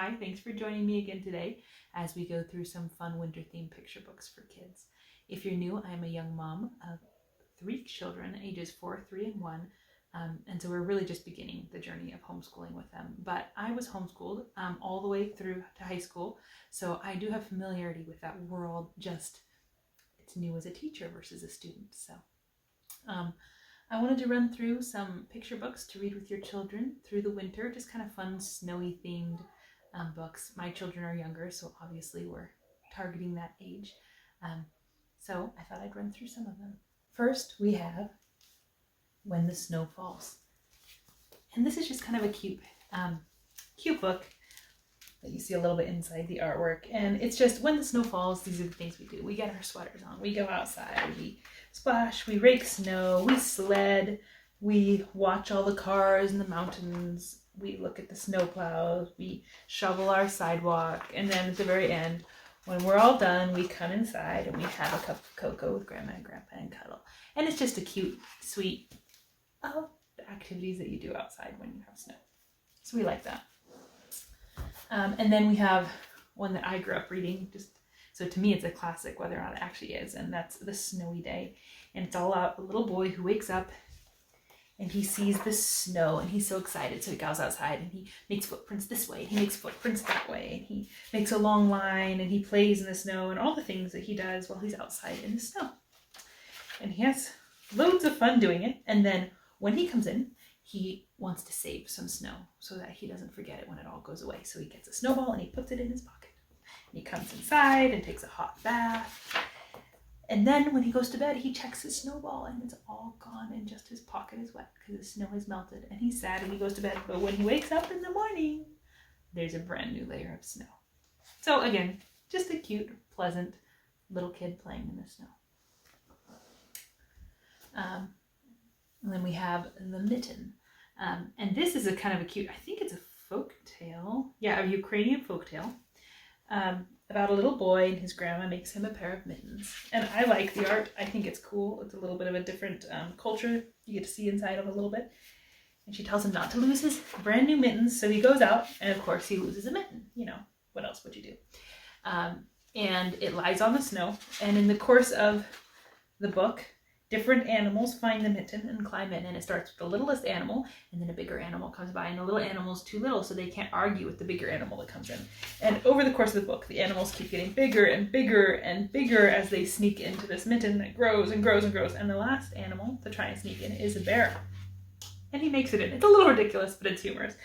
Hi, thanks for joining me again today as we go through some fun winter themed picture books for kids. If you're new, I'm a young mom of 3 children, ages 4, 3, and 1. And so we're really just beginning the journey of homeschooling with them. But I was homeschooled all the way through to high school. So I do have familiarity with that world, just it's new as a teacher versus a student. So I wanted to run through some picture books to read with your children through the winter, just kind of fun, snowy themed books. My children are younger, so obviously we're targeting that age. So I thought I'd run through some of them. First, we have When the Snow Falls. And this is just kind of a cute book that you see a little bit inside the artwork. And it's just when the snow falls, these are the things we do. We get our sweaters on, we go outside, we splash, we rake snow, we sled, we watch all the cars in the mountains, we look at the snow plows, we shovel our sidewalk, and then at the very end, when we're all done, we come inside and we have a cup of cocoa with Grandma and Grandpa and cuddle. And it's just a cute, sweet, the activities that you do outside when you have snow. So we like that. And then we have one that I grew up reading, so to me it's a classic, whether or not it actually is, and that's The Snowy Day. And it's all about a little boy who wakes up and he sees the snow and he's so excited, so he goes outside and he makes footprints this way, and he makes footprints that way, and he makes a long line and he plays in the snow and all the things that he does while he's outside in the snow. And he has loads of fun doing it, and then when he comes in, he wants to save some snow so that he doesn't forget it when it all goes away. So he gets a snowball and he puts it in his pocket. And he comes inside and takes a hot bath. And then when he goes to bed, he checks his snowball and it's all gone and just his pocket is wet because the snow has melted. And he's sad and he goes to bed. But when he wakes up in the morning, there's a brand new layer of snow. So again, just a cute, pleasant little kid playing in the snow. And then we have The Mitten. And this is a kind of a cute, I think it's a folk tale. Yeah, a Ukrainian folk tale about a little boy and his grandma makes him a pair of mittens. And I like the art. I think it's cool. It's a little bit of a different culture. You get to see inside of a little bit. And she tells him not to lose his brand new mittens. So he goes out and of course he loses a mitten. You know, what else would you do? And it lies on the snow. And in the course of the book, different animals find the mitten and climb in, and it starts with the littlest animal, and then a bigger animal comes by, and the little animal's too little, so they can't argue with the bigger animal that comes in. And over the course of the book, the animals keep getting bigger and bigger and bigger as they sneak into this mitten that grows and grows and grows. And the last animal to try and sneak in is a bear. And he makes it in. It's a little ridiculous, but it's humorous.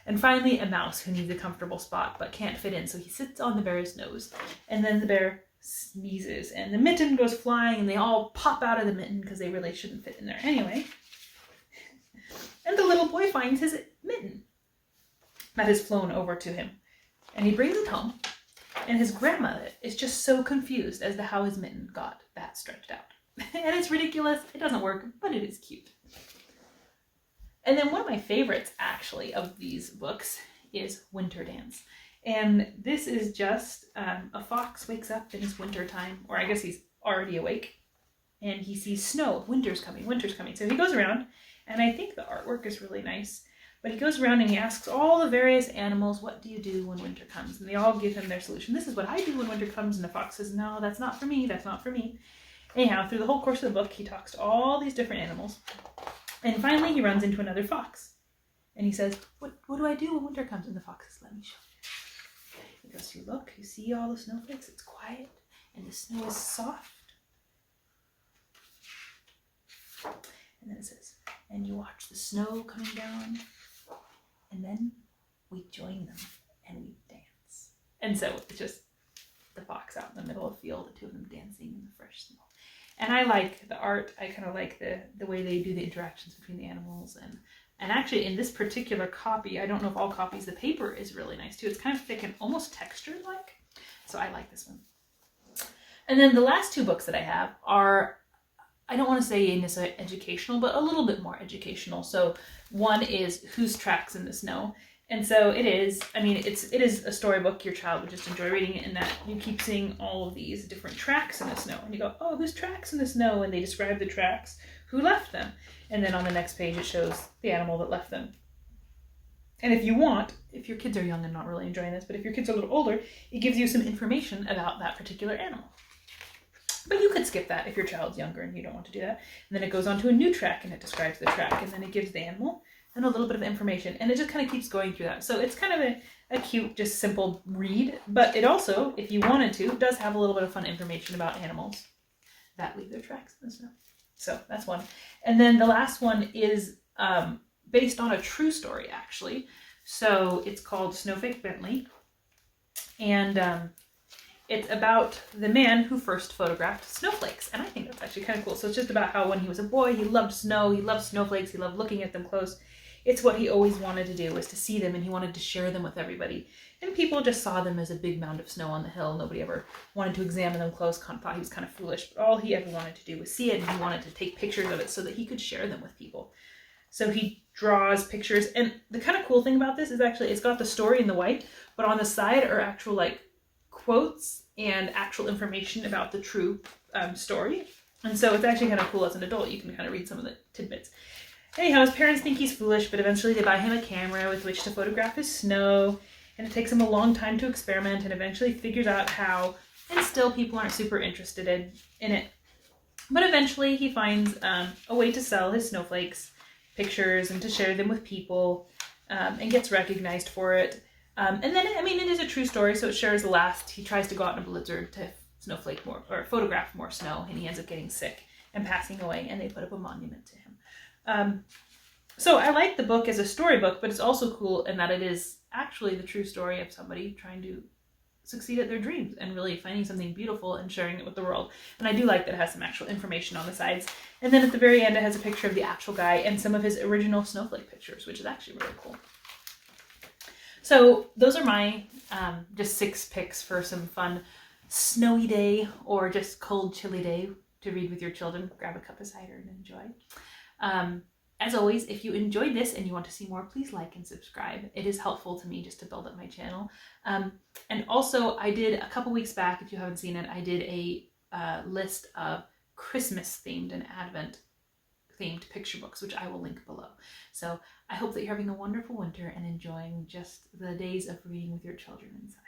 And finally, a mouse who needs a comfortable spot but can't fit in, so he sits on the bear's nose. And then the bear sneezes and the mitten goes flying and they all pop out of the mitten because they really shouldn't fit in there anyway. And the little boy finds his mitten that has flown over to him, and he brings it home, and his grandma is just so confused as to how his mitten got that stretched out. And it's ridiculous, it doesn't work, but it is cute. And then one of my favorites actually of these books is Winter Dance. And this is just a fox wakes up in his winter time, or I guess he's already awake, and he sees snow. Winter's coming. So he goes around, and I think the artwork is really nice, but he goes around and he asks all the various animals, what do you do when winter comes? And they all give him their solution. This is what I do when winter comes. And the fox says, no, that's not for me. That's not for me. Anyhow, through the whole course of the book, he talks to all these different animals. And finally, he runs into another fox. And he says, what do I do when winter comes? And the fox says, let me show you. He goes, you look, you see all the snowflakes, it's quiet, and the snow is soft. And then it says, and you watch the snow coming down, and then we join them, and we dance. And so it's just the fox out in the middle of the field, the two of them dancing in the fresh snow. And I like the art. I kind of like the way they do the interactions between the animals. And actually, in this particular copy, I don't know if all copies, the paper is really nice too. It's kind of thick and almost textured-like. So I like this one. And then the last 2 books that I have are, I don't want to say necessarily educational, but a little bit more educational. So one is Whose Tracks in the Snow? And so it is a storybook. Your child would just enjoy reading it, in that you keep seeing all of these different tracks in the snow. And you go, oh, whose tracks in the snow? And they describe the tracks, who left them. And then on the next page, it shows the animal that left them. And if you want, if your kids are young and not really enjoying this, but if your kids are a little older, it gives you some information about that particular animal. But you could skip that if your child's younger and you don't want to do that. And then it goes on to a new track and it describes the track, and then it gives the animal and a little bit of information, and it just kind of keeps going through that. So it's kind of a cute, just simple read, but it also, if you wanted to, does have a little bit of fun information about animals that leave their tracks in the snow. So that's one. And then the last one is based on a true story, actually. So it's called Snowflake Bentley, and it's about the man who first photographed snowflakes, and I think that's actually kind of cool. So it's just about how when he was a boy, he loved snow, he loved snowflakes, he loved looking at them close. It's what he always wanted to do, was to see them, and he wanted to share them with everybody. And people just saw them as a big mound of snow on the hill. Nobody ever wanted to examine them close, thought he was kind of foolish, but all he ever wanted to do was see it, and he wanted to take pictures of it so that he could share them with people. So he draws pictures, and the kind of cool thing about this is actually it's got the story in the white, but on the side are actual like quotes and actual information about the true story. And so it's actually kind of cool as an adult. You can kind of read some of the tidbits. Anyhow, his parents think he's foolish, but eventually they buy him a camera with which to photograph his snow, and it takes him a long time to experiment, and eventually figures out how, and still people aren't super interested in it. But eventually he finds a way to sell his snowflakes pictures and to share them with people, and gets recognized for it. And then, I mean, it is a true story, so it shares the last. He tries to go out in a blizzard to snowflake more, or photograph more snow, and he ends up getting sick and passing away, and they put up a monument to him. So I like the book as a storybook, but it's also cool in that it is actually the true story of somebody trying to succeed at their dreams and really finding something beautiful and sharing it with the world. And I do like that it has some actual information on the sides. And then at the very end, it has a picture of the actual guy and some of his original snowflake pictures, which is actually really cool. So those are my just 6 picks for some fun snowy day or just cold, chilly day to read with your children. Grab a cup of cider and enjoy. As always, if you enjoyed this and you want to see more, please like and subscribe. It is helpful to me just to build up my channel. And also, I did a couple weeks back, if you haven't seen it, I did a list of Christmas themed and Advent themed picture books, which I will link below. So I hope that you're having a wonderful winter and enjoying just the days of reading with your children inside.